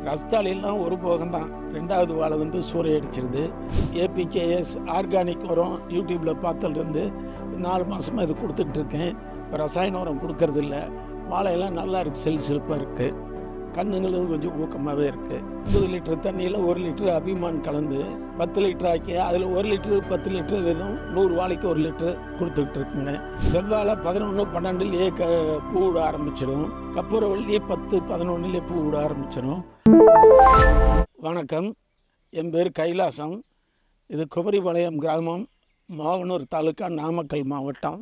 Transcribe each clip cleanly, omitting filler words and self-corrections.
ரஸ்தாலிலாம் ஒரு போகம்தான். 2வது வாழை வந்து சூறையடிச்சிருது. ஏபிகேஎஸ் ஆர்கானிக் உரம் யூடியூப்பில் பார்த்ததுலேருந்து 4 மாதமாக இது கொடுத்துட்ருக்கேன். இப்போ ரசாயன உரம் கொடுக்கறதில்ல. வாழையெல்லாம் நல்லா இருக்குது, செல்சிறப்பாக இருக்குது. கண்ணுங்களும் கொஞ்சம் ஊக்கமாகவே இருக்குது. 50 லிட்டர் தண்ணியில் 1 லிட்டர் அபிமான் கலந்து 10 லிட்டர் ஆக்கி அதில் 1 லிட்டரு 10 லிட்டர் வெறும் 100 வாழைக்கு 1 லிட்டர் கொடுத்துக்கிட்டு இருக்குங்க. செவ்வாழை 11-12லேயே பூ விட ஆரம்பிச்சிடும். கற்பூரவள்ளி 10-11லேயே பூ விட ஆரம்பிச்சிடும். வணக்கம், என் பேர் கைலாசம். இது குமரிபாளையம் கிராமம், மோகனூர் தாலுக்கா, நாமக்கல் மாவட்டம்.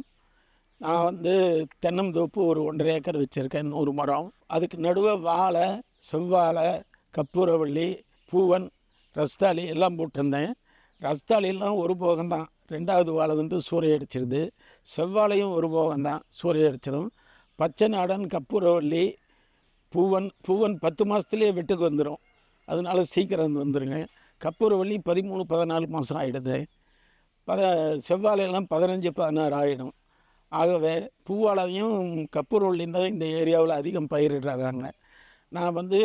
நான் வந்து தென்னந்தோப்பு ஒரு 1.5 ஏக்கர் வச்சுருக்கேன், 100 மரம். அதுக்கு நடுவே வாழை, செவ்வாழை, கற்பூரவள்ளி, பூவன், ரஸ்தாளி எல்லாம் போட்டிருந்தேன். ரஸ்தாலிலாம் ஒரு போகம்தான். 2வது வாழை வந்து சூறையடிச்சிருது. செவ்வாழையும் ஒரு போகம்தான், சூறையடிச்சிடும். பச்சை நாடன், கற்பூரவள்ளி, பூவன் 10 மாதத்துலேயே வெட்டுக்கு வந்துடும். அதனால சீக்கிரம் வந்துடுங்க. கற்பூரவள்ளி 13-14 மாதம் ஆகிடுது. செவ்வாழையெல்லாம் 15-16 ஆகிடும். ஆகவே பூவாழையும் கற்பூரவள்ளியும் தான் இந்த ஏரியாவில் அதிகம் பயிரிடுறாங்க. நான் வந்து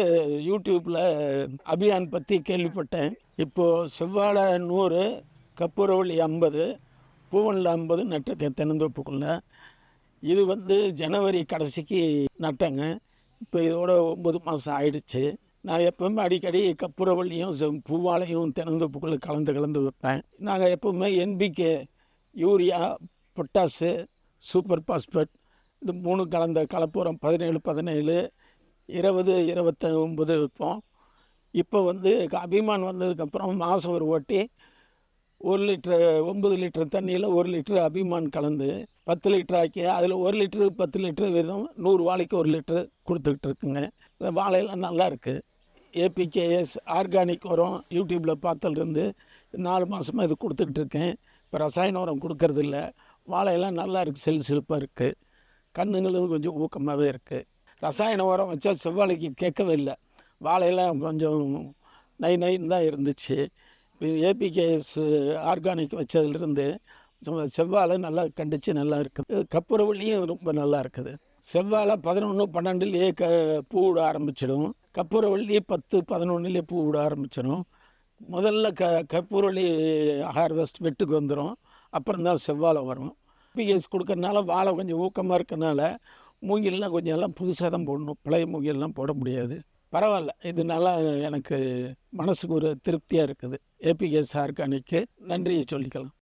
யூடியூப்பில் அபியான் பற்றி கேள்விப்பட்டேன். இப்போது செவ்வாழை 100, கற்பூரவள்ளி 50, பூவனில் 50 நட்டிருக்கேன் தென்னந்தோப்புக்குள்ளே. இது வந்து ஜனவரி கடைசிக்கு நட்டேங்க. இப்போ இதோட 9 மாதம் ஆயிடுச்சு. நான் எப்போவுமே அடிக்கடி கற்பூரவள்ளியும் பூவாழையும் தென்னந்தோப்புக்குள்ளே கலந்து வைப்பேன். நாங்கள் எப்போவுமே NPK, urea, potash, super phosphate இது 3 கலந்த கலப்புரம் 17-17, 20-29 வைப்போம். இப்போ வந்து அபிமான் வந்ததுக்கப்புறம் மாதம் ஒரு வாட்டி 1 லிட்டர் 9 லிட்டர் தண்ணியில் 1 லிட்டர் அபிமான் கலந்து 10 லிட்டர் ஆக்கி அதில் 1 லிட்டரு 10 லிட்டர் வெறும் 100 வாழைக்கு 1 லிட்டர் கொடுத்துக்கிட்டு இருக்குங்க. இந்த வாழையெல்லாம் நல்லா இருக்குது. ஏபிகேஎஸ் ஆர்கானிக் உரம் யூடியூப்பில் பார்த்ததுலேருந்து 4 மாதமாக இது கொடுத்துக்கிட்டு இருக்கேன். இப்போ ரசாயன உரம் கொடுக்கறதில்ல. வாழையெல்லாம் நல்லா இருக்குது, செல்சிறப்பாக இருக்குது. கண்ணுங்களும் கொஞ்சம் ஊக்கமாகவே இருக்குது. ரசாயன உரம் வச்சா செவ்வாழைக்கு கேட்கவே இல்லை. வாழையெல்லாம் கொஞ்சம் நைன்னு தான் இருந்துச்சு. ஏபிகேஎஸ் ஆர்கானிக் வச்சதுலேருந்து செவ்வாழை நல்லா கண்டிச்சு நல்லா இருக்குது. கற்பூரவள்ளியும் ரொம்ப நல்லா இருக்குது. செவ்வாழை 11-12லேயே பூ விட ஆரம்பிச்சிடும். கற்பூரவள்ளி 10-11லேயே பூ விட ஆரம்பிச்சிடும். முதல்ல கற்பூரவள்ளி ஹார்வெஸ்ட் வெட்டுக்கு வந்துடும். அப்புறம் தான் செவ்வாழை வரும். ஏபிகேஎஸ் கொடுக்கறனால வாழை கொஞ்சம் ஊக்கமாக இருக்கனால மூங்கில்லாம் கொஞ்சம் எல்லாம் புதுசாக தான் போடணும். பழைய மூங்கில்லாம் போட முடியாது. பரவாயில்ல, இது நல்லா எனக்கு மனசுக்கு ஒரு திருப்தியாக இருக்குது. ஏபிகேஎஸ் ஆர்கானிக்கு நன்றியை சொல்லிக்கலாம்.